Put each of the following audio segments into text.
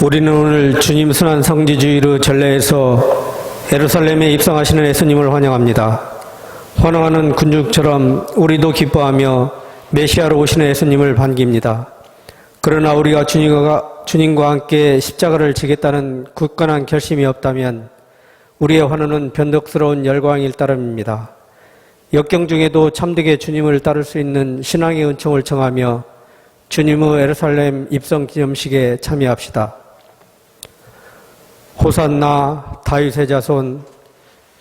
우리는 오늘 주님 순환 성지주의로 전례에서 예루살렘에 입성하시는 예수님을 환영합니다. 환영하는 군중처럼 우리도 기뻐하며 메시아로 오시는 예수님을 반깁니다. 그러나 우리가 주님과 함께 십자가를 지겠다는 굳건한 결심이 없다면 우리의 환호는 변덕스러운 열광일 따름입니다. 역경 중에도 참되게 주님을 따를 수 있는 신앙의 은총을 청하며 주님의 예루살렘 입성 기념식에 참여합시다. 호산나 다윗의 자손,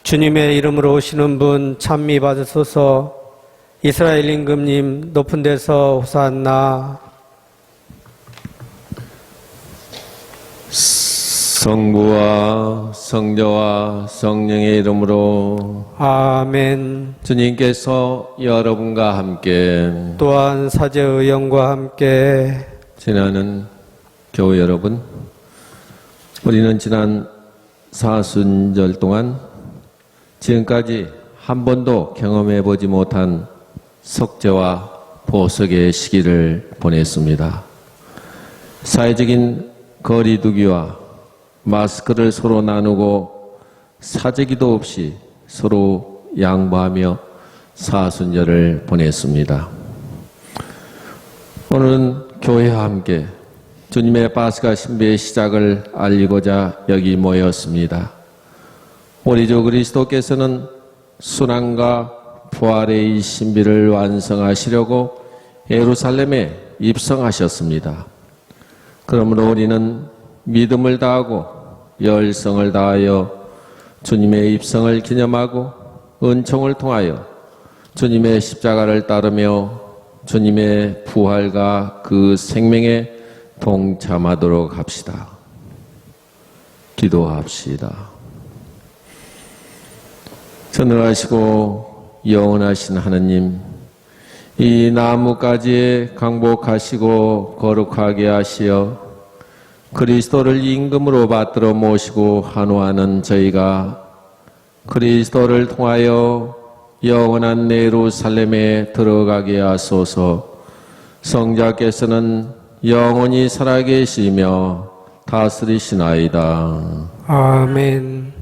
주님의 이름으로 오시는 분 찬미 받으소서. 이스라엘 임금님 높은 데서 호산나. 성부와 성자와 성령의 이름으로 아멘. 주님께서 여러분과 함께 또한 사제의 영과 함께 지나는 교회 여러분, 우리는 지난 사순절 동안 지금까지 한 번도 경험해보지 못한 속죄와 보석의 시기를 보냈습니다. 사회적인 거리두기와 마스크를 서로 나누고 사재기도 없이 서로 양보하며 사순절을 보냈습니다. 오늘은 교회와 함께 주님의 파스가 신비의 시작을 알리고자 여기 모였습니다. 우리 주 그리스도께서는 순환과 부활의 이 신비를 완성하시려고 예루살렘에 입성하셨습니다. 그러므로 우리는 믿음을 다하고 열성을 다하여 주님의 입성을 기념하고 은총을 통하여 주님의 십자가를 따르며 주님의 부활과 그 생명에 동참하도록 합시다. 기도합시다. 전능하시고 영원하신 하느님, 이 나무가지에 강복하시고 거룩하게 하시어 그리스도를 임금으로 받들어 모시고 환호하는 저희가 그리스도를 통하여 영원한 예루살렘에 들어가게 하소서. 성자께서는 영원히 살아계시며 다스리시나이다. 아멘.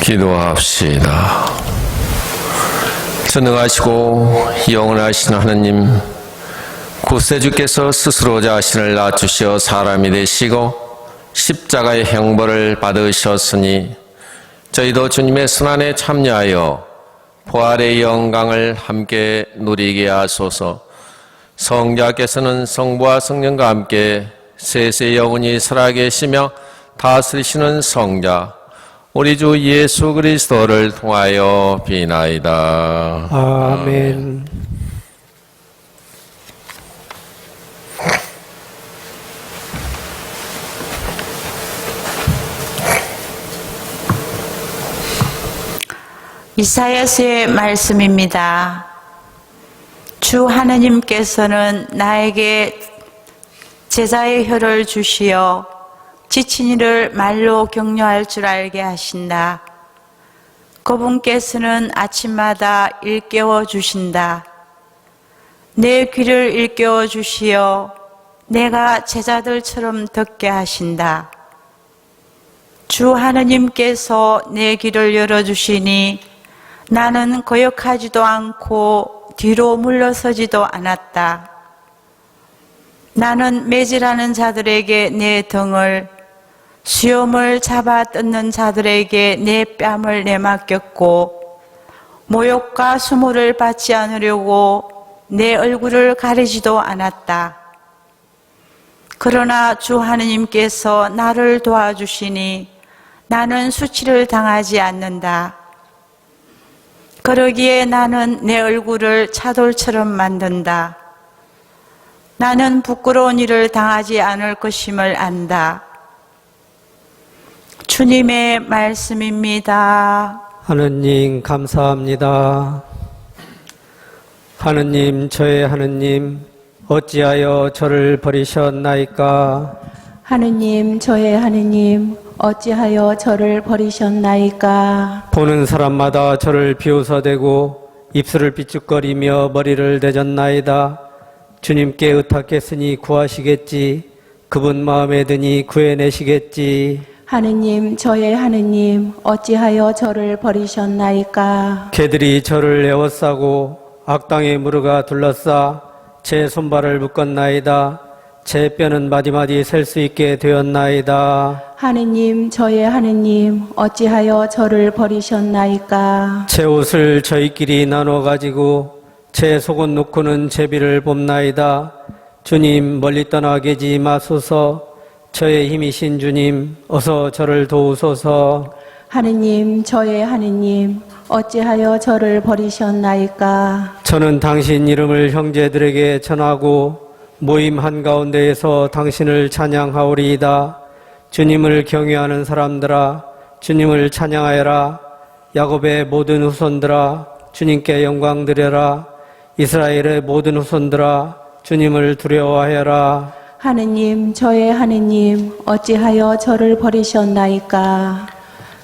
기도합시다. 전능하시고 영원하신 하느님, 구세주께서 스스로 자신을 낮추시어 사람이 되시고 십자가의 형벌을 받으셨으니 저희도 주님의 순환에 참여하여 부활의 영광을 함께 누리게 하소서. 성자께서는 성부와 성령과 함께 세세 영원히 살아계시며 다스리시는 성자 우리 주 예수 그리스도를 통하여 비나이다. 아멘. 이사야서의 말씀입니다. 주 하느님께서는 나에게 제자의 혀를 주시어 지친 이를 말로 격려할 줄 알게 하신다. 그분께서는 아침마다 일깨워 주신다. 내 귀를 일깨워 주시어 내가 제자들처럼 듣게 하신다. 주 하느님께서 내 귀를 열어주시니 나는 거역하지도 않고 뒤로 물러서지도 않았다. 나는 매질하는 자들에게 내 등을, 수염을 잡아 뜯는 자들에게 내 뺨을 내맡겼고, 모욕과 수모를 받지 않으려고 내 얼굴을 가리지도 않았다. 그러나 주 하느님께서 나를 도와주시니 나는 수치를 당하지 않는다. 그러기에 나는 내 얼굴을 차돌처럼 만든다. 나는 부끄러운 일을 당하지 않을 것임을 안다. 주님의 말씀입니다. 하느님 감사합니다. 하느님, 저의 하느님, 어찌하여 저를 버리셨나이까? 하느님, 저의 하느님, 어찌하여 저를 버리셨나이까? 보는 사람마다 저를 비웃어대고 입술을 삐죽거리며 머리를 대졌나이다. 주님께 의탁했으니 구하시겠지. 그분 마음에 드니 구해내시겠지. 하느님, 저의 하느님, 어찌하여 저를 버리셨나이까? 개들이 저를 에워싸고 악당의 무르가 둘러싸 제 손발을 묶었나이다. 제 뼈는 마디마디 셀 수 있게 되었나이다. 하느님, 저의 하느님, 어찌하여 저를 버리셨나이까? 제 옷을 저희끼리 나눠 가지고 제 속옷 놓고는 제비를 봅나이다. 주님, 멀리 떠나 계지 마소서. 저의 힘이신 주님, 어서 저를 도우소서. 하느님, 저의 하느님, 어찌하여 저를 버리셨나이까? 저는 당신 이름을 형제들에게 전하고 모임 한가운데에서 당신을 찬양하오리이다. 주님을 경외하는 사람들아, 주님을 찬양하여라. 야곱의 모든 후손들아, 주님께 영광 드려라. 이스라엘의 모든 후손들아, 주님을 두려워하여라. 하느님, 저의 하느님, 어찌하여 저를 버리셨나이까?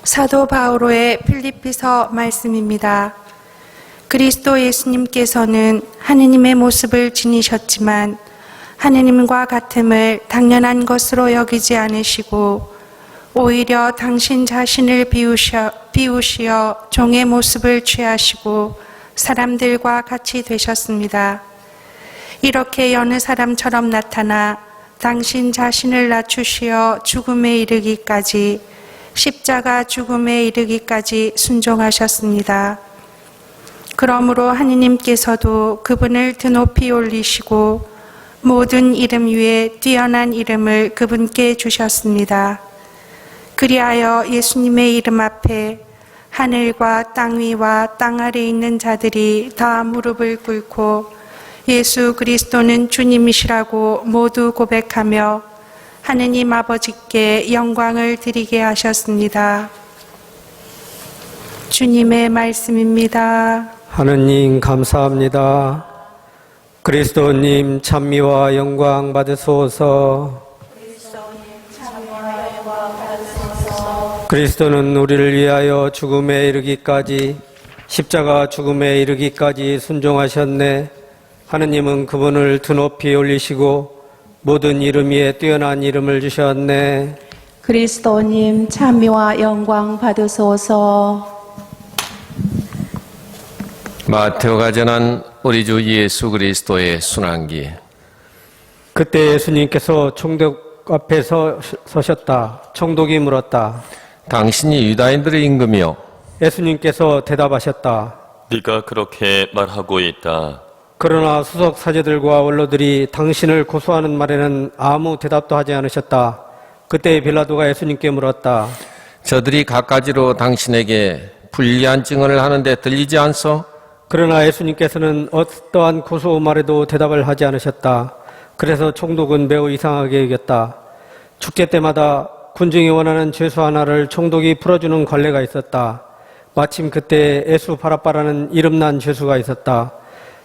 사도 바오로의 필립비서 말씀입니다. 그리스도 예수님께서는 하느님의 모습을 지니셨지만 하느님과 같음을 당연한 것으로 여기지 않으시고 오히려 당신 자신을 비우시어 종의 모습을 취하시고 사람들과 같이 되셨습니다. 이렇게 여느 사람처럼 나타나 당신 자신을 낮추시어 죽음에 이르기까지 십자가 죽음에 이르기까지 순종하셨습니다. 그러므로 하느님께서도 그분을 드높이 올리시고 모든 이름 위에 뛰어난 이름을 그분께 주셨습니다. 그리하여 예수님의 이름 앞에 하늘과 땅 위와 땅 아래에 있는 자들이 다 무릎을 꿇고 예수 그리스도는 주님이시라고 모두 고백하며 하느님 아버지께 영광을 드리게 하셨습니다. 주님의 말씀입니다. 하느님 감사합니다. 그리스도님 찬미와 영광 받으소서. 그리스도는 우리를 위하여 죽음에 이르기까지 십자가 죽음에 이르기까지 순종하셨네. 하느님은 그분을 드높이 올리시고 모든 이름 위에 뛰어난 이름을 주셨네. 그리스도님, 찬미와 영광 받으소서. 마테오가 전한 우리 주 예수 그리스도의 순환기. 그때 예수님께서 총독 앞에 서셨다. 총독이 물었다. 당신이 유다인들의 임금이요. 예수님께서 대답하셨다. 네가 그렇게 말하고 있다. 그러나 수석 사제들과 원로들이 당신을 고소하는 말에는 아무 대답도 하지 않으셨다. 그때 빌라도가 예수님께 물었다. 저들이 갖가지로 당신에게 불리한 증언을 하는데 들리지 않소? 그러나 예수님께서는 어떠한 고소 말에도 대답을 하지 않으셨다. 그래서 총독은 매우 이상하게 여겼다. 축제 때마다 군중이 원하는 죄수 하나를 총독이 풀어주는 관례가 있었다. 마침 그때 예수 바라바라는 이름난 죄수가 있었다.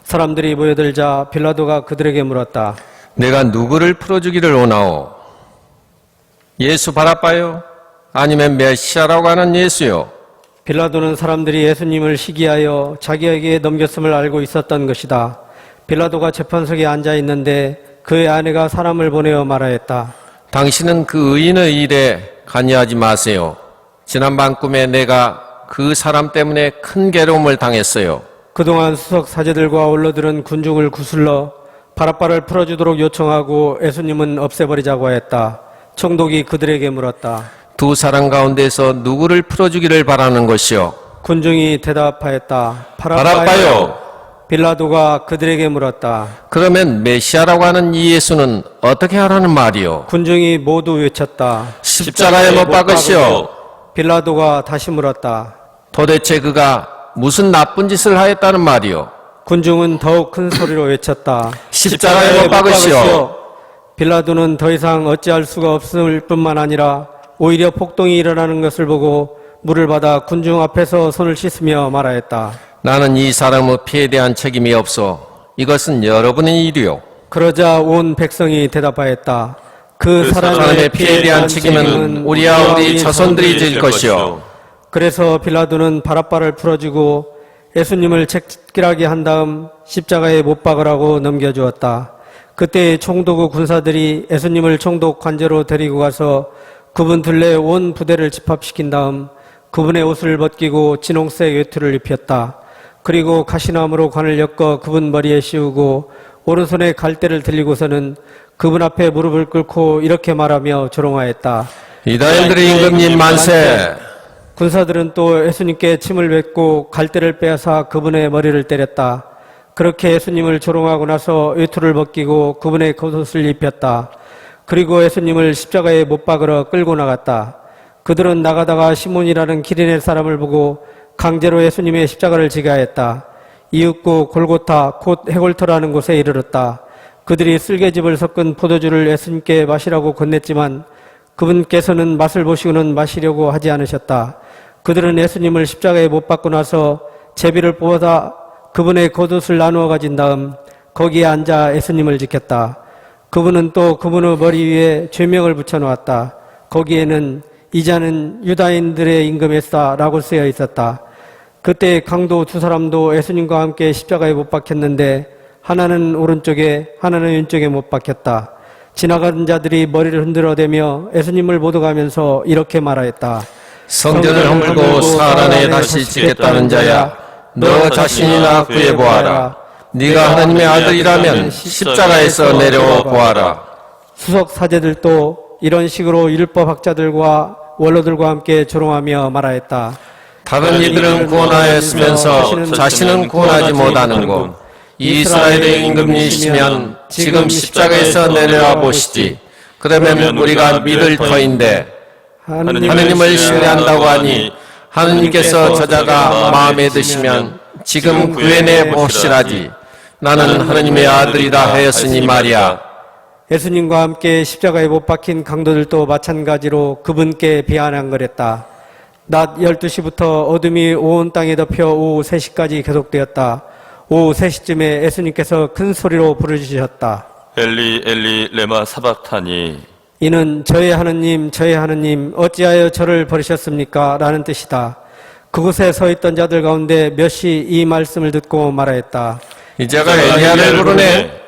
사람들이 모여들자 빌라도가 그들에게 물었다. 내가 누구를 풀어주기를 원하오? 예수 바라빠요? 아니면 메시아라고 하는 예수요? 빌라도는 사람들이 예수님을 시기하여 자기에게 넘겼음을 알고 있었던 것이다. 빌라도가 재판석에 앉아 있는데 그의 아내가 사람을 보내어 말하였다. 당신은 그 의인의 일에 관여하지 마세요. 지난밤 꿈에 내가 그 사람 때문에 큰 괴로움을 당했어요. 그동안 수석 사제들과 원로들은 군중을 구슬러 바라바를 풀어주도록 요청하고 예수님은 없애버리자고 했다. 총독이 그들에게 물었다. 두 사람 가운데서 누구를 풀어주기를 바라는 것이요? 군중이 대답하였다. 바라빠요. 빌라도가 그들에게 물었다. 그러면 메시아라고 하는 이 예수는 어떻게 하라는 말이요? 군중이 모두 외쳤다. 십자가에 못 박으시오. 빌라도가 다시 물었다. 도대체 그가 무슨 나쁜 짓을 하였다는 말이요? 군중은 더욱 큰 소리로 외쳤다. 십자가에 못 박으시오. 빌라도는 더 이상 어찌할 수가 없을 뿐만 아니라 오히려 폭동이 일어나는 것을 보고 물을 받아 군중 앞에서 손을 씻으며 말하였다. 나는 이 사람의 피에 대한 책임이 없어. 이것은 여러분의 일이요. 그러자 온 백성이 대답하였다. 그 사람의 사람의 피에 대한 책임은 우리와 우리 자손들이 질 것이요. 그래서 빌라도는 바랍바를 풀어주고 예수님을 책질하게 한 다음 십자가에 못 박으라고 넘겨주었다. 그때 총독의 군사들이 예수님을 총독 관저로 데리고 가서 그분 둘레 온 부대를 집합시킨 다음 그분의 옷을 벗기고 진홍색 외투를 입혔다. 그리고 가시나무로 관을 엮어 그분 머리에 씌우고 오른손에 갈대를 들리고서는 그분 앞에 무릎을 꿇고 이렇게 말하며 조롱하였다. 이다인들의 임금님 만세! 군사들은 또 예수님께 침을 뱉고 갈대를 빼앗아 그분의 머리를 때렸다. 그렇게 예수님을 조롱하고 나서 외투를 벗기고 그분의 겉옷을 입혔다. 그리고 예수님을 십자가에 못 박으러 끌고 나갔다. 그들은 나가다가 시몬이라는 기린의 사람을 보고 강제로 예수님의 십자가를 지게 하였다. 이윽고 골고타 곧 해골터라는 곳에 이르렀다. 그들이 쓸개즙을 섞은 포도주를 예수님께 마시라고 건넸지만 그분께서는 맛을 보시고는 마시려고 하지 않으셨다. 그들은 예수님을 십자가에 못 박고 나서 제비를 뽑아다 그분의 겉옷을 나누어 가진 다음 거기에 앉아 예수님을 지켰다. 그분은 또 그분의 머리 위에 죄명을 붙여놓았다. 거기에는 이자는 유다인들의 임금에서라고 쓰여 있었다. 그때 강도 두 사람도 예수님과 함께 십자가에 못 박혔는데 하나는 오른쪽에 하나는 왼쪽에 못 박혔다. 지나가는 자들이 머리를 흔들어대며 예수님을 보도가면서 이렇게 말하였다. 성전을 허물고 사흘 안에 다시 짓겠다는 자야, 너 자신이나 구해보아라. 네가 하나님의 아들이라면 십자가에서 내려와 보아라. 수석 사제들도 이런 식으로 율법학자들과 원로들과 함께 조롱하며 말하였다. 다른 이들은 구원하였으면서 자신은 구원하지 못하는고 이스라엘의 임금이시면 지금 십자가에서 내려와 보시지. 그러면 우리가 믿을 터인데 하느님을 신뢰한다고 하니 하느님께서 저자가 마음에 드시면 지금 구해내 보시라지. 나는 하느님의 아들이라 하였으니 말이야. 예수님과 함께 십자가에 못 박힌 강도들도 마찬가지로 그분께 비아냥거렸다. 낮 12시부터 어둠이 온 땅에 덮여 오후 3시까지 계속되었다. 오후 3시쯤에 예수님께서 큰 소리로 부르짖으셨다. 엘리 엘리 레마 사박타니. 이는 저의 하느님 어찌하여 저를 버리셨습니까? 라는 뜻이다. 그곳에 서 있던 자들 가운데 몇이 이 말씀을 듣고 말하였다. 이제가 엘리야를 부르네.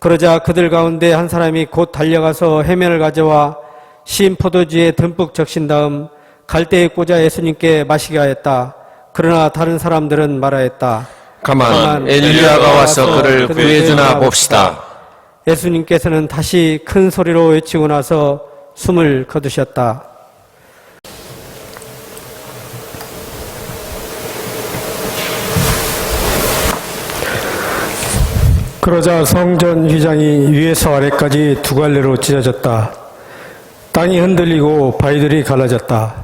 그러자 그들 가운데 한 사람이 곧 달려가서 해면을 가져와 신 포도주에 듬뿍 적신 다음 갈대에 꽂아 예수님께 마시게 하였다. 그러나 다른 사람들은 말하였다. 가만 엘리야가 와서 그를 구해주나 봅시다. 예수님께서는 다시 큰 소리로 외치고 나서 숨을 거두셨다. 그러자 성전 휘장이 위에서 아래까지 두 갈래로 찢어졌다. 땅이 흔들리고 바위들이 갈라졌다.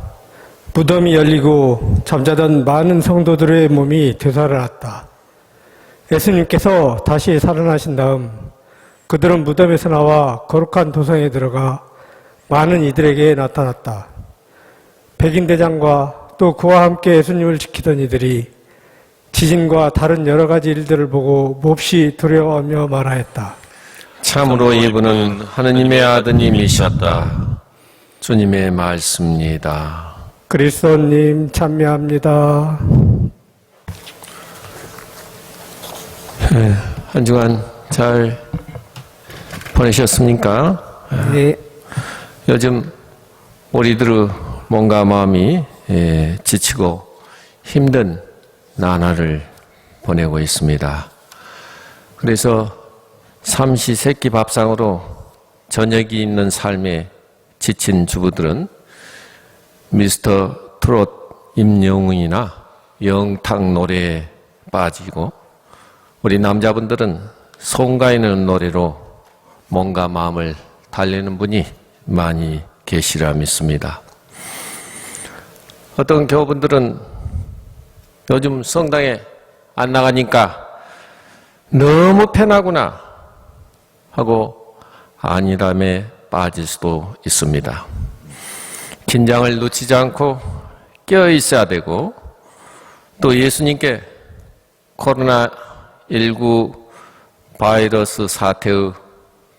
무덤이 열리고 잠자던 많은 성도들의 몸이 되살아났다. 예수님께서 다시 살아나신 다음 그들은 무덤에서 나와 거룩한 도성에 들어가 많은 이들에게 나타났다. 백인대장과 또 그와 함께 예수님을 지키던 이들이 지진과 다른 여러 가지 일들을 보고 몹시 두려워하며 말하였다. 참으로 이분은 하느님의 아드님이셨다. 주님의 말씀입니다. 그리스도님 참여합니다. 한 주간 잘 보내셨습니까? 네. 요즘 우리들의 몸과 마음이 지치고 힘든 나날을 보내고 있습니다. 그래서 삼시세끼 밥상으로 저녁이 있는 삶에 지친 주부들은 미스터 트롯 임영웅이나 영탁 노래에 빠지고 우리 남자분들은 송가인의 노래로 몸과 마음을 달래는 분이 많이 계시리라 믿습니다. 어떤 교우분들은 요즘 성당에 안 나가니까 너무 편하구나 하고 안일함에 빠질 수도 있습니다. 긴장을 놓치지 않고 깨어 있어야 되고, 또 예수님께 코로나19 바이러스 사태의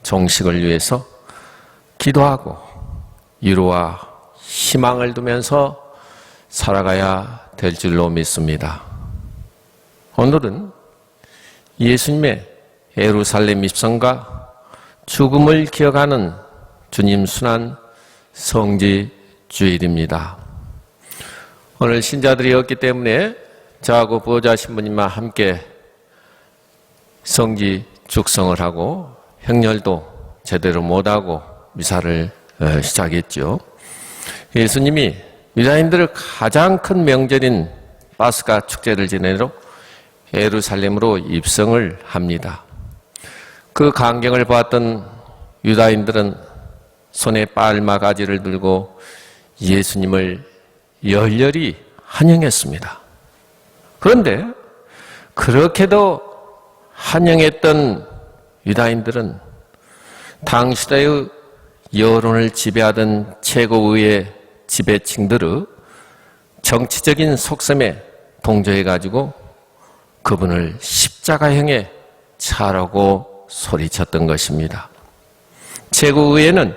종식을 위해서 기도하고 위로와 희망을 두면서 살아가야 될 줄로 믿습니다. 오늘은 예수님의 예루살렘 입성과 죽음을 기억하는 주님 순환 성지 주일입니다. 오늘 신자들이 없기 때문에 저하고 보호자 신부님과 함께 성지 죽성을 하고 행렬도 제대로 못하고 미사를 시작했죠. 예수님이 유다인들의 가장 큰 명절인 파스가 축제를 지내러 예루살렘으로 입성을 합니다. 그 광경을 보았던 유다인들은 손에 빨마 가지를 들고 예수님을 열렬히 환영했습니다. 그런데 그렇게도 환영했던 유다인들은 당시대의 여론을 지배하던 최고의 지배층들의 정치적인 속셈에 동조해가지고 그분을 십자가형에 차라고 소리쳤던 것입니다. 최고의회는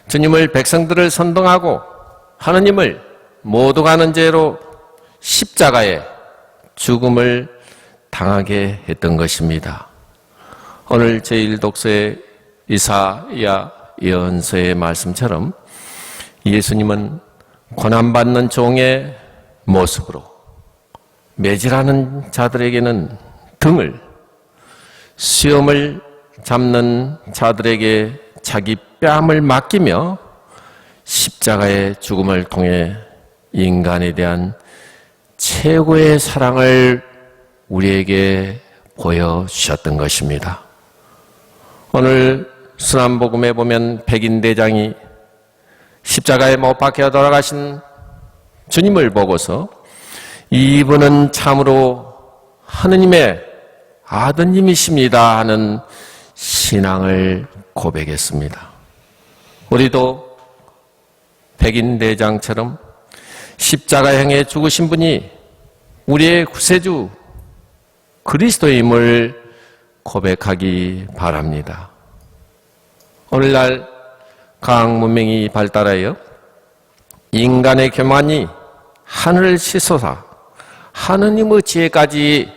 주님을 백성들을 선동하고 하느님을 모독하는 죄로 십자가에 죽음을 당하게 했던 것입니다. 오늘 제1독서의 이사야 예언서의 말씀처럼 예수님은 고난받는 종의 모습으로 매질하는 자들에게는 등을, 수염을 잡는 자들에게 자기 뺨을 맡기며 십자가의 죽음을 통해 인간에 대한 최고의 사랑을 우리에게 보여주셨던 것입니다. 오늘 순환복음에 보면 백인대장이 십자가에 못 박혀 돌아가신 주님을 보고서 이분은 참으로 하느님의 아드님이십니다 하는 신앙을 고백했습니다. 우리도 백인대장처럼 십자가형에 죽으신 분이 우리의 구세주 그리스도임을 고백하기 바랍니다. 오늘날 과학 문명이 발달하여 인간의 교만이 하늘을 치솟아 하느님의 지혜까지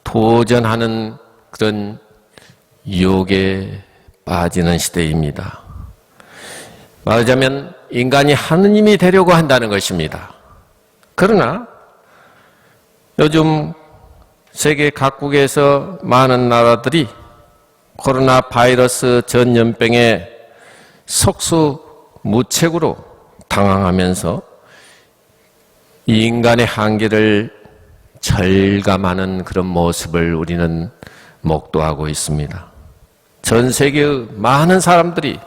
도전하는 그런 유혹에 빠지는 시대입니다. 말하자면 인간이 하느님이 되려고 한다는 것입니다. 그러나 요즘 세계 각국에서 많은 나라들이 코로나 바이러스 전염병에 속수무책으로 당황하면서 이 인간의 한계를 절감하는 그런 모습을 우리는 목도하고 있습니다. 전 세계의 많은 사람들이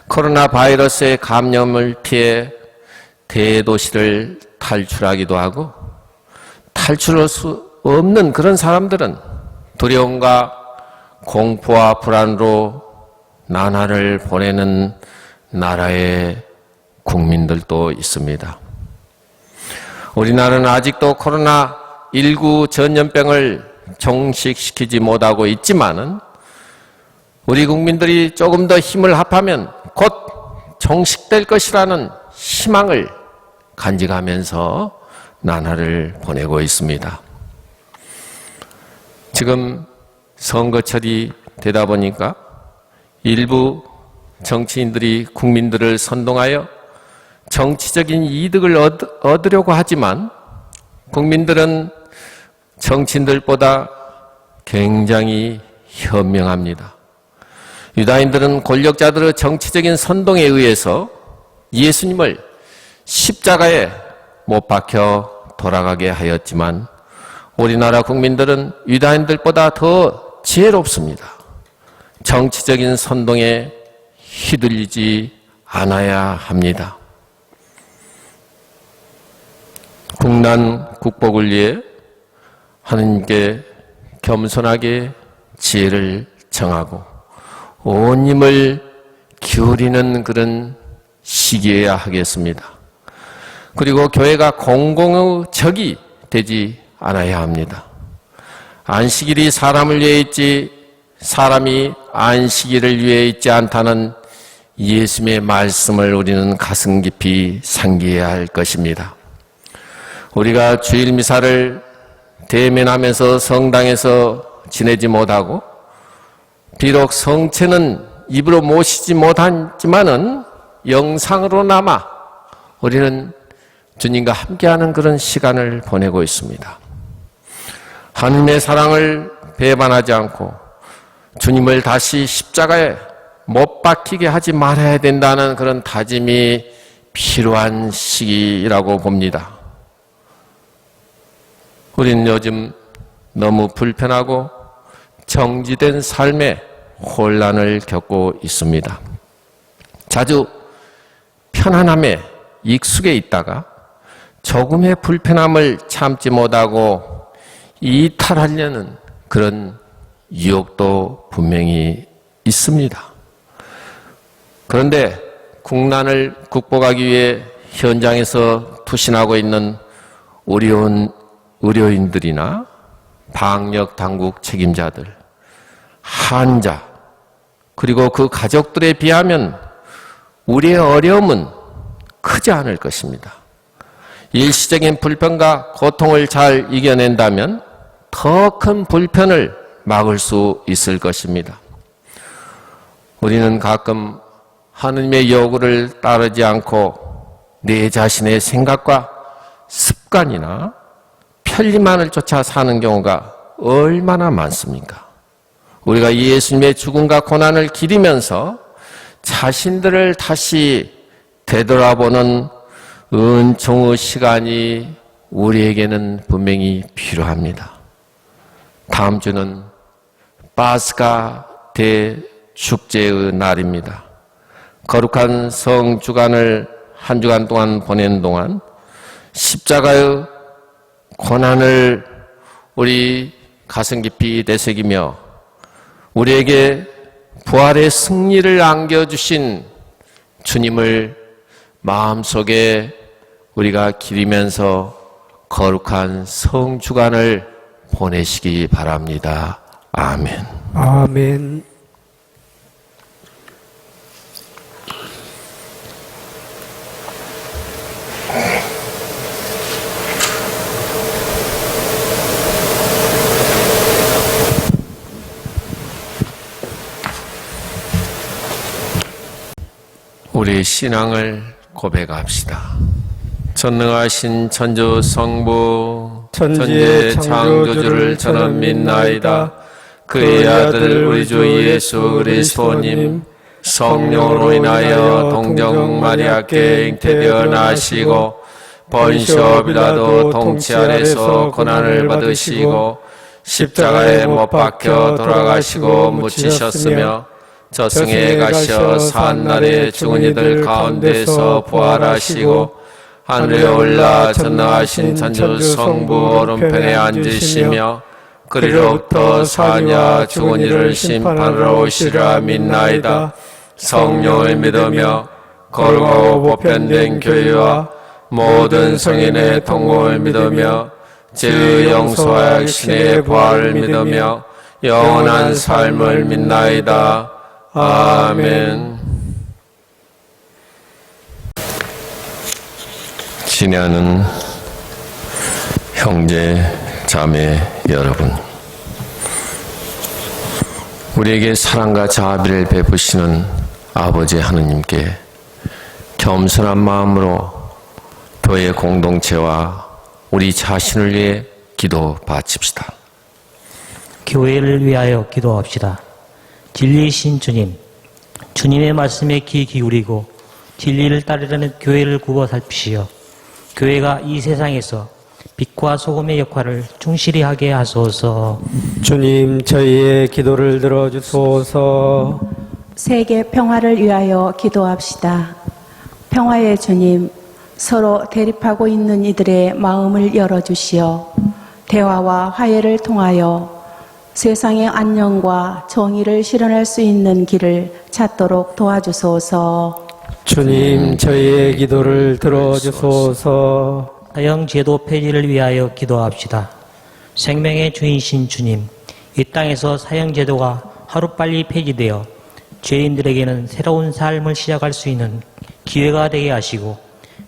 코로나 바이러스의 감염을 피해 대도시를 탈출하기도 하고 탈출할 수 없는 그런 사람들은 두려움과 공포와 불안으로 나날을 보내는 나라의 국민들도 있습니다. 우리나라는 아직도 코로나19 전염병을 종식시키지 못하고 있지만은 우리 국민들이 조금 더 힘을 합하면 곧 종식될 것이라는 희망을 간직하면서 나날을 보내고 있습니다. 지금 선거철이 되다 보니까 일부 정치인들이 국민들을 선동하여 정치적인 이득을 얻으려고 하지만 국민들은 정치인들보다 굉장히 현명합니다. 유다인들은 권력자들의 정치적인 선동에 의해서 예수님을 십자가에 못 박혀 돌아가게 하였지만 우리나라 국민들은 유다인들보다 더 지혜롭습니다. 정치적인 선동에 휘둘리지 않아야 합니다. 국난 국복을 위해 하느님께 겸손하게 지혜를 청하고 온 힘을 기울이는 그런 시기여야 하겠습니다. 그리고 교회가 공공의 적이 되지 않아야 합니다. 안식일이 사람을 위해 있지 사람이 안식일을 위해 있지 않다는 예수님의 말씀을 우리는 가슴 깊이 상기해야 할 것입니다. 우리가 주일 미사를 대면하면서 성당에서 지내지 못하고 비록 성체는 입으로 모시지 못하지만은 영상으로나마 우리는 주님과 함께하는 그런 시간을 보내고 있습니다. 하나님의 사랑을 배반하지 않고 주님을 다시 십자가에 못 박히게 하지 말아야 된다는 그런 다짐이 필요한 시기라고 봅니다. 우리는 요즘 너무 불편하고 정지된 삶에 혼란을 겪고 있습니다. 자주 편안함에 익숙해 있다가 조금의 불편함을 참지 못하고 이탈하려는 그런 유혹도 분명히 있습니다. 그런데 국난을 극복하기 위해 현장에서 투신하고 있는 의료인들이나 방역 당국 책임자들, 환자, 그리고 그 가족들에 비하면 우리의 어려움은 크지 않을 것입니다. 일시적인 불편과 고통을 잘 이겨낸다면 더 큰 불편을 막을 수 있을 것입니다. 우리는 가끔 하느님의 요구를 따르지 않고 내 자신의 생각과 습관이나 편리만을 쫓아 사는 경우가 얼마나 많습니까? 우리가 예수님의 죽음과 고난을 기리면서 자신들을 다시 되돌아보는 은총의 시간이 우리에게는 분명히 필요합니다. 다음 주는 파스카 대축제의 날입니다. 거룩한 성주간을 한 주간 동안 보내는 동안 십자가의 고난을 우리 가슴 깊이 되새기며 우리에게 부활의 승리를 안겨주신 주님을 마음속에 우리가 기리면서 거룩한 성주간을 보내시기 바랍니다. 아멘. 아멘. 우리 신앙을 고백합시다. 전능하신 천주 성부 천지의 창조주를 저는 믿나이다. 그의 아들 우리 주 예수 그리스도님 성령으로 인하여 동정 마리아께 잉태되어 나시고 본시오 빌라도 통치 아래서 고난을 받으시고 십자가에 못 박혀 돌아가시고 묻히셨으며 저승에 가셔 산날에 죽은 이들 가운데서 부활하시고 하늘에 올라 전능하신 천주 성부 오른편에 앉으시며 그리로부터 사냐 죽은 이를 심판하러 오시리라 믿나이다. 성령을 믿으며 거룩하고 보편된 교회와 모든 성인의 통공을 믿으며 죄의 용서와 신의 부활을 믿으며 영원한 삶을 믿나이다. 아멘. 친애하는 형제, 자매 여러분, 우리에게 사랑과 자비를 베푸시는 아버지 하느님께 겸손한 마음으로 교회 공동체와 우리 자신을 위해 기도 바칩시다. 교회를 위하여 기도합시다. 진리이신 주님, 주님의 말씀에 귀 기울이고 진리를 따르려는 교회를 굽어 살피시어 교회가 이 세상에서 빛과 소금의 역할을 충실히 하게 하소서. 주님, 저희의 기도를 들어주소서. 세계 평화를 위하여 기도합시다. 평화의 주님, 서로 대립하고 있는 이들의 마음을 열어주시어 대화와 화해를 통하여 세상의 안녕과 정의를 실현할 수 있는 길을 찾도록 도와주소서. 주님, 저희의 기도를 들어주소서. 사형제도 폐지를 위하여 기도합시다. 생명의 주인신 주님, 이 땅에서 사형제도가 하루빨리 폐지되어 죄인들에게는 새로운 삶을 시작할 수 있는 기회가 되게 하시고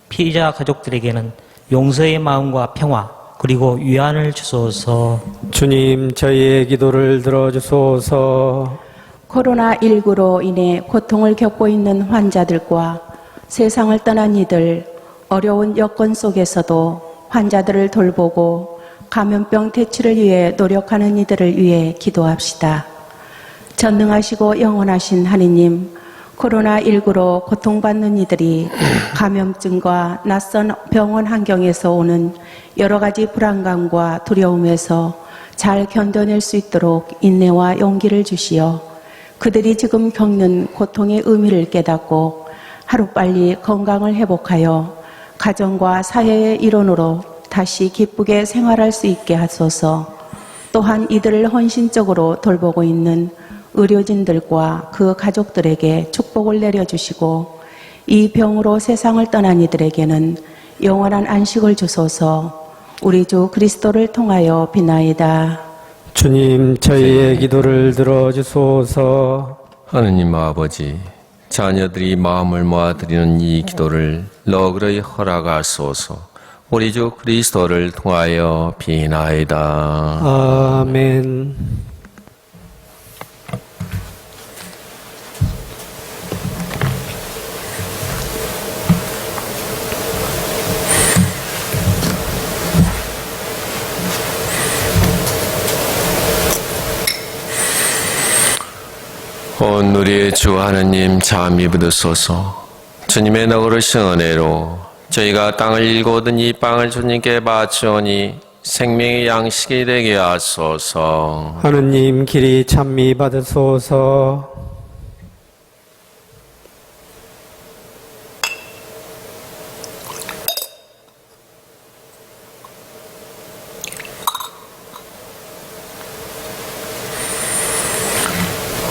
피해자 가족들에게는 용서의 마음과 평화 그리고 위안을 주소서. 주님, 저희의 기도를 들어주소서. 코로나19로 인해 고통을 겪고 있는 환자들과 세상을 떠난 이들, 어려운 여건 속에서도 환자들을 돌보고 감염병 퇴치를 위해 노력하는 이들을 위해 기도합시다. 전능하시고 영원하신 하느님, 코로나19로 고통받는 이들이 감염증과 낯선 병원 환경에서 오는 여러 가지 불안감과 두려움에서 잘 견뎌낼 수 있도록 인내와 용기를 주시어 그들이 지금 겪는 고통의 의미를 깨닫고 하루빨리 건강을 회복하여 가정과 사회의 일원으로 다시 기쁘게 생활할 수 있게 하소서. 또한 이들을 헌신적으로 돌보고 있는 의료진들과 그 가족들에게 축복을 내려주시고 이 병으로 세상을 떠난 이들에게는 영원한 안식을 주소서. 우리 주 그리스도를 통하여 비나이다. 주님, 저희의 기도를 들어주소서. 하느님 아버지, 자녀들이 마음을 모아드리는 이 기도를 너그러이 허락하소서. 우리 주 그리스도를 통하여 비나이다. 아멘. 온 우리의 주 하느님 잠이 붙으소서. 주님의 너그러신 은혜로 저희가 땅을 일고든 이 빵을 주님께 바치오니 생명의 양식이 되게 하소서. 하느님, 길이 찬미 받으소서.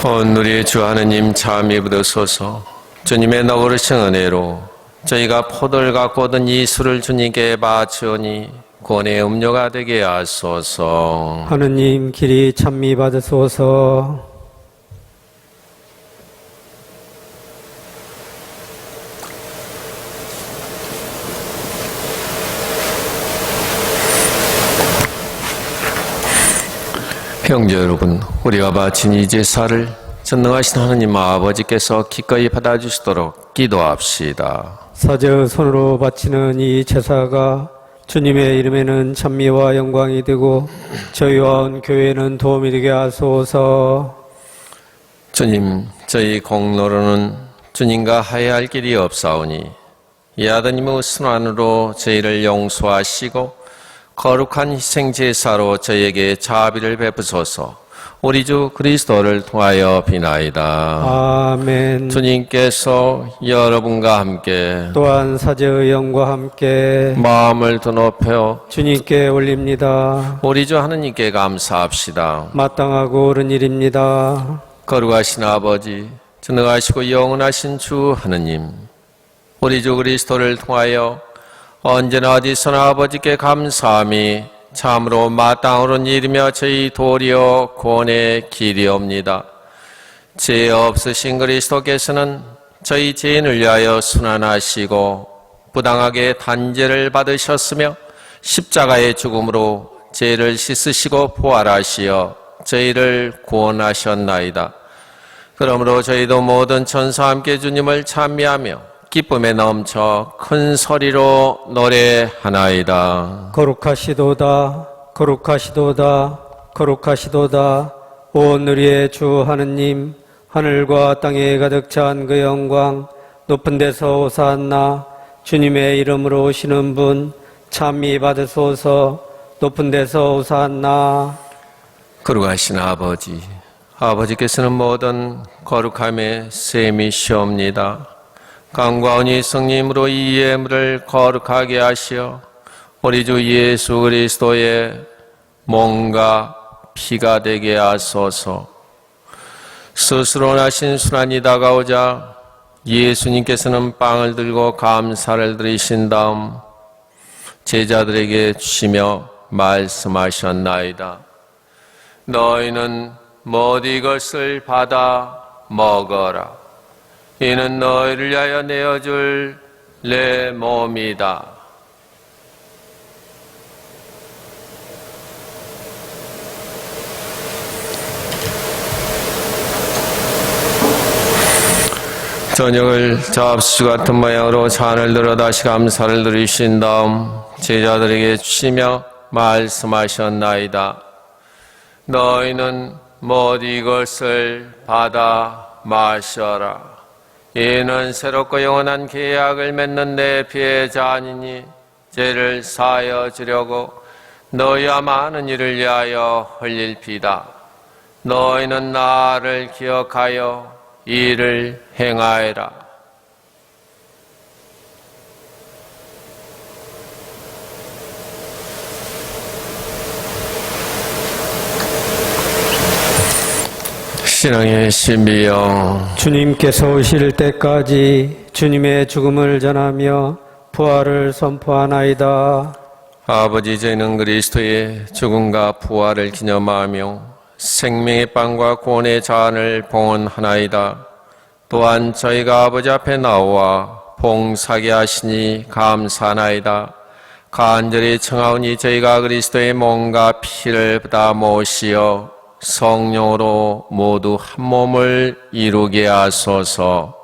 온 우리의 주 하느님 잠이 붙으소서. 주님의 너그러신 은혜로 저희가 포도를 갖고 오던 이 술을 주님께 바치오니 구원의 음료가 되게 하소서. 하느님, 길이 찬미 받으소서. 형제 여러분, 우리가 바친 이 제사를 전능하신 하느님 아버지께서 기꺼이 받아주시도록 기도합시다. 사제 손으로 바치는 이 제사가 주님의 이름에는 찬미와 영광이 되고 저희와 온 교회에는 도움이 되게 하소서. 주님, 저희 공로로는 주님과 하야할 길이 없사오니 이 아드님의 순환으로 저희를 용서하시고 거룩한 희생 제사로 저희에게 자비를 베푸소서. 우리 주 그리스도를 통하여 비나이다. 아멘. 주님께서 여러분과 함께 또한 사제의 영과 함께 마음을 더 높여 주님께 올립니다. 우리 주 하느님께 감사합시다. 마땅하고 옳은 일입니다. 거룩하신 아버지, 전능하시고 영원하신 주 하느님, 우리 주 그리스도를 통하여 언제나 어디서나 아버지께 감사함이 참으로 마땅한 일이며 저희 도리어 구원의 길이옵니다. 죄 없으신 그리스도께서는 저희 죄인을 위하여 순환하시고 부당하게 단죄를 받으셨으며 십자가의 죽음으로 죄를 씻으시고 부활하시어 저희를 구원하셨나이다. 그러므로 저희도 모든 천사와 함께 주님을 찬미하며 기쁨에 넘쳐 큰 소리로 노래하나이다. 거룩하시도다, 거룩하시도다, 거룩하시도다. 온 우리의 주 하느님, 하늘과 땅에 가득 찬 그 영광, 높은 데서 오사한나. 주님의 이름으로 오시는 분 찬미 받으소서. 높은 데서 오사한나. 거룩하신 아버지, 아버지께서는 모든 거룩함의 셈이시옵니다. 강과온이 성님으로 이 예물을 거룩하게 하시어 우리 주 예수 그리스도의 몸과 피가 되게 하소서. 스스로 나신 순환이 다가오자 예수님께서는 빵을 들고 감사를 드리신 다음 제자들에게 주시며 말씀하셨나이다. 너희는 모두 이것을 받아 먹어라. 이는 너희를 위하여 내어줄 내 몸이다. 저녁을 잡수 같은 모양으로 잔을 들어 다시 감사를 드리신 다음 제자들에게 주시며 말씀하셨나이다. 너희는 모두 이것을 받아 마셔라. 이는 새롭고 영원한 계약을 맺는 내 피의 잔이니 죄를 사하여 주려고 너희와 많은 이를 위하여 흘릴 피다. 너희는 나를 기억하여 이를 행하여라. 신앙의 신비여, 주님께서 오실 때까지 주님의 죽음을 전하며 부활을 선포하나이다. 아버지, 저희는 그리스도의 죽음과 부활을 기념하며 생명의 빵과 구원의 잔을 봉헌하나이다. 또한 저희가 아버지 앞에 나와 봉사게 하시니 감사하나이다. 간절히 청하오니 저희가 그리스도의 몸과 피를 다 모시어 성령으로 모두 한 몸을 이루게 하소서.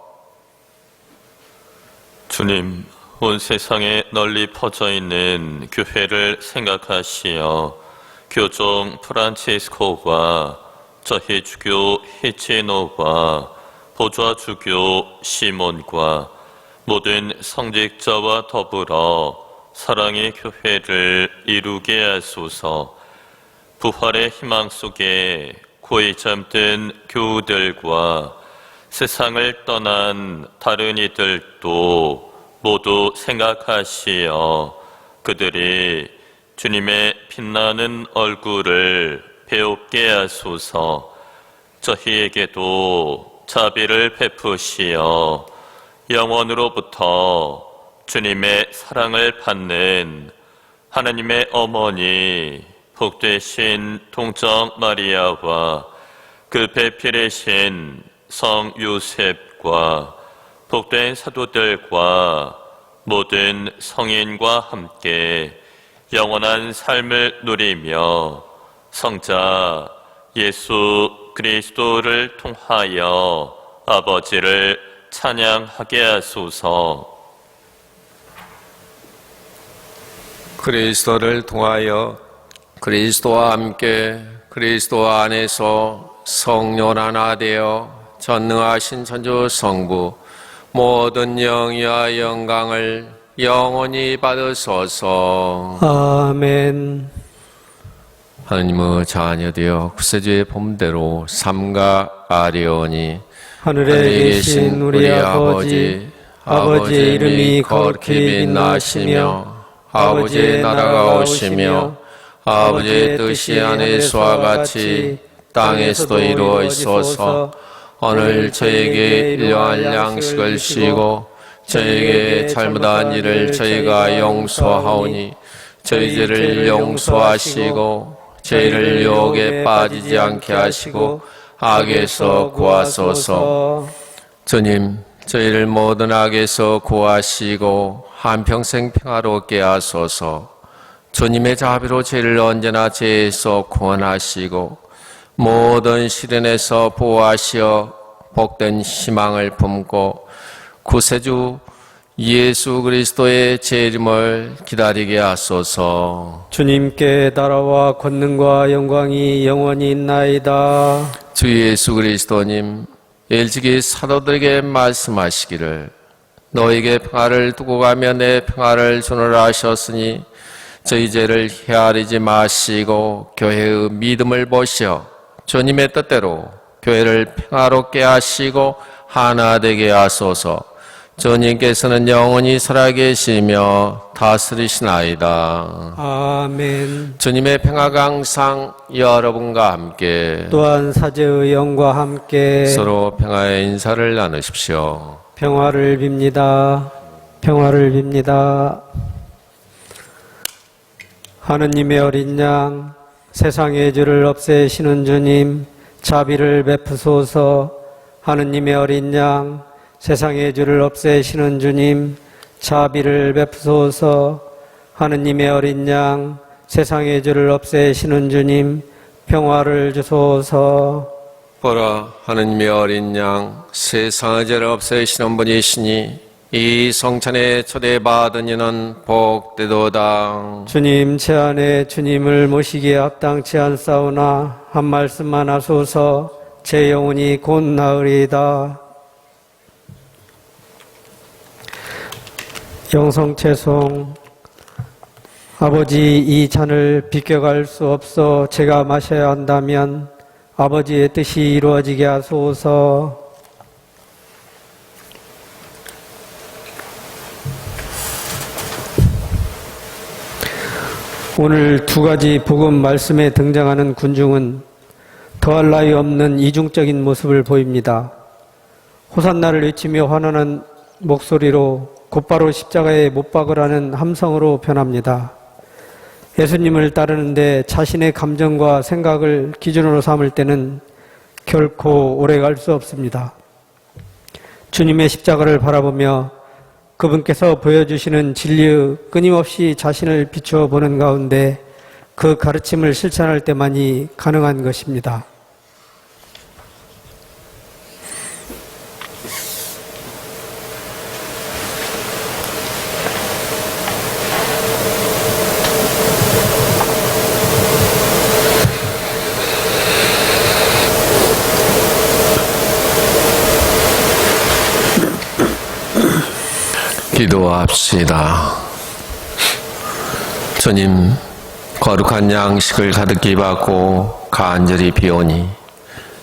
주님, 온 세상에 널리 퍼져 있는 교회를 생각하시어 교종 프란치스코와 저희 주교 히치노와 보좌 주교 시몬과 모든 성직자와 더불어 사랑의 교회를 이루게 하소서. 부활의 희망 속에 고이 잠든 교우들과 세상을 떠난 다른 이들도 모두 생각하시어 그들이 주님의 빛나는 얼굴을 배웁게 하소서. 저희에게도 자비를 베푸시어 영원으로부터 주님의 사랑을 받는 하나님의 어머니 복되신 동정 마리아와 그 배필이신 성 요셉과 복된 사도들과 모든 성인과 함께 영원한 삶을 누리며 성자 예수 그리스도를 통하여 아버지를 찬양하게 하소서. 그리스도를 통하여 그리스도와 함께 그리스도 안에서 성령 하나 되어 전능하신 천주 성부 모든 영예와 영광을 영원히 받으소서. 아멘. 하느님의 자녀되어 구세주의 본대로 삼가하리오니 하늘에 계신 우리 아버지, 아버지의 이름이 거룩히 빛나시며 아버지의 나라가 오시며 아버지의 뜻이 하늘에서와 같이 땅에서도 이루어지소서. 오늘 저에게 일용할 양식을 주시고 저에게 잘못한 일을 저희가 용서하오니 저희 죄를 용서하시고 저희를 유혹에 빠지지 않게 하시고 악에서 구하소서. 주님, 저희를 모든 악에서 구하시고 한평생 평화롭게 하소서. 주님의 자비로 저희를 언제나 죄에서 구원하시고 모든 시련에서 보호하시어 복된 희망을 품고 구세주 예수 그리스도의 재림을 기다리게 하소서. 주님께 나라와 권능과 영광이 영원히 있나이다. 주 예수 그리스도님, 일찍이 사도들에게 말씀하시기를 너에게 평화를 두고 가며 내 평화를 주노라 하셨으니 저희 죄를 헤아리지 마시고 교회의 믿음을 보시어 주님의 뜻대로 교회를 평화롭게 하시고 하나 되게 하소서. 주님께서는 영원히 살아계시며 다스리시나이다. 아멘. 주님의 평화가 항상 여러분과 함께 또한 사제의 영과 함께 서로 평화의 인사를 나누십시오. 평화를 빕니다. 평화를 빕니다. 하느님의 어린 양, 세상의 죄를 없애시는 주님, 자비를 베푸소서. 하느님의 어린 양, 세상의 죄를 없애시는 주님, 자비를 베푸소서. 하느님의 어린 양, 세상의 죄를 없애시는 주님, 평화를 주소서. 보라, 하느님의 어린 양, 세상의 죄를 없애시는 분이시니 이 성찬에 초대받은 이는 복되도다. 주님, 제 안에 주님을 모시기에 합당치 않사오나 한 말씀만 하소서. 제 영혼이 곧 나으리이다. 영성채송. 아버지, 이 잔을 비껴갈 수 없어 제가 마셔야 한다면 아버지의 뜻이 이루어지게 하소서. 오늘 두 가지 복음 말씀에 등장하는 군중은 더할 나위 없는 이중적인 모습을 보입니다. 호산나를 외치며 환원한 목소리로 곧바로 십자가에 못 박으라는 함성으로 변합니다. 예수님을 따르는데 자신의 감정과 생각을 기준으로 삼을 때는 결코 오래 갈 수 없습니다. 주님의 십자가를 바라보며 그분께서 보여주시는 진리의 끊임없이 자신을 비추어 보는 가운데 그 가르침을 실천할 때만이 가능한 것입니다. 기도합시다. 주님, 거룩한 양식을 가득히 받고 간절히 비오니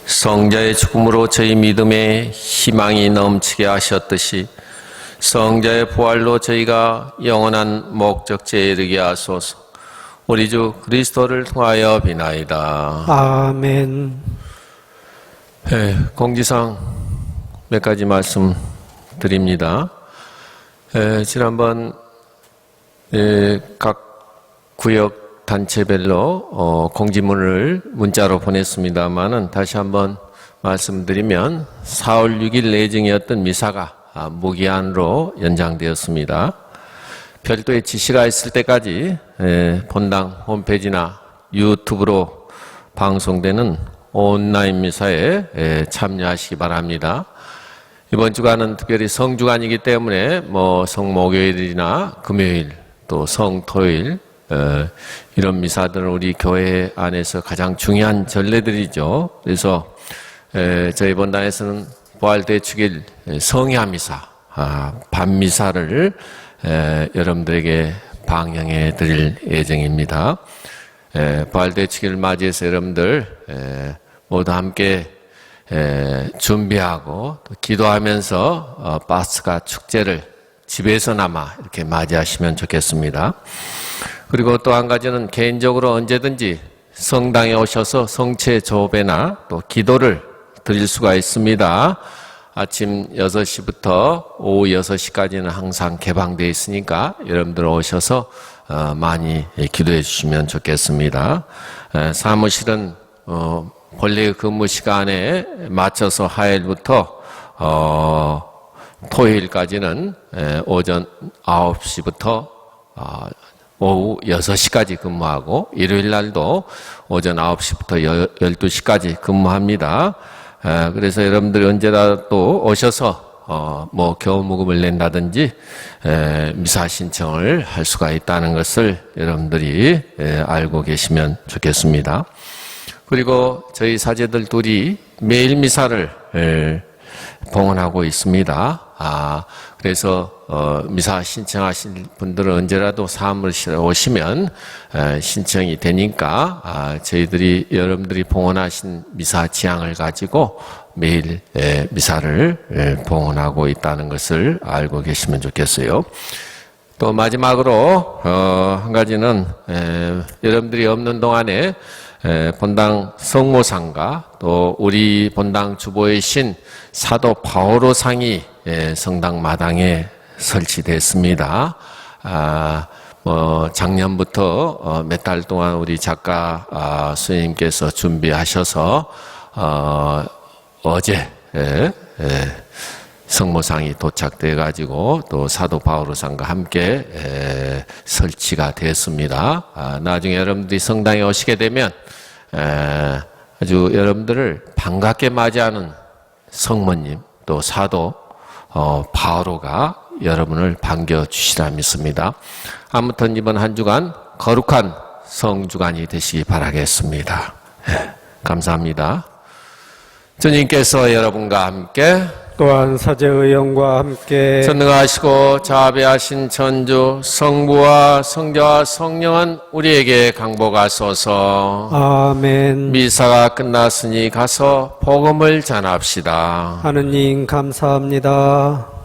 성자의 죽음으로 저희 믿음에 희망이 넘치게 하셨듯이 성자의 부활로 저희가 영원한 목적지에 이르게 하소서. 우리 주 그리스도를 통하여 비나이다. 아멘. 공지상 몇 가지 말씀 드립니다. 지난번 각 구역 단체별로 공지문을 문자로 보냈습니다마는 다시 한번 말씀드리면 4월 6일 내정이었던 미사가 무기한으로 연장되었습니다. 별도의 지시가 있을 때까지 본당 홈페이지나 유튜브로 방송되는 온라인 미사에 참여하시기 바랍니다. 이번 주간은 특별히 성주간이기 때문에 성목요일이나 금요일 또 성토요일 이런 미사들은 우리 교회 안에서 가장 중요한 전례들이죠. 그래서 저희 본당에서는 부활대축일 성야미사 밤미사를 여러분들에게 방영해 드릴 예정입니다. 부활대축일 맞이해서 여러분들 모두 함께 준비하고 또 기도하면서 파스가 축제를 집에서나마 이렇게 맞이하시면 좋겠습니다. 그리고 또 한 가지는 개인적으로 언제든지 성당에 오셔서 성체 조배나 또 기도를 드릴 수가 있습니다. 아침 6시부터 오후 6시까지는 항상 개방되어 있으니까 여러분들 오셔서 많이 기도해 주시면 좋겠습니다. 사무실은 본래 근무 시간에 맞춰서 화요일부터 토요일까지는 오전 9시부터 오후 6시까지 근무하고 일요일 날도 오전 9시부터 12시까지 근무합니다. 그래서 여러분들이 언제라도 오셔서 교무금을 낸다든지 미사 신청을 할 수가 있다는 것을 여러분들이 알고 계시면 좋겠습니다. 그리고 저희 사제들 둘이 매일 미사를 봉헌하고 있습니다. 그래서 미사 신청하실 분들은 언제라도 사무실 오시면 신청이 되니까 저희들이 여러분들이 봉헌하신 미사 지향을 가지고 매일 미사를 봉헌하고 있다는 것을 알고 계시면 좋겠어요. 또 마지막으로 한 가지는 여러분들이 없는 동안에 본당 성모상과 또 우리 본당 주보이신 사도 바오로상이 성당 마당에 설치됐습니다. 작년부터 몇 달 동안 우리 작가 스님께서 준비하셔서 어제 성모상이 도착돼 가지고 또 사도 바오로상과 함께 설치가 됐습니다. 나중에 여러분들이 성당에 오시게 되면 아주 여러분들을 반갑게 맞이하는 성모님 또 사도 바오로가 여러분을 반겨주시라 믿습니다. 아무튼 이번 한 주간 거룩한 성주간이 되시기 바라겠습니다. 감사합니다. 주님께서 여러분과 함께 또한 사제의 영과 함께 전능하시고 자비하신 천주 성부와 성자와 성령은 우리에게 강복하소서. 아멘. 미사가 끝났으니 가서 복음을 전합시다. 하느님 감사합니다.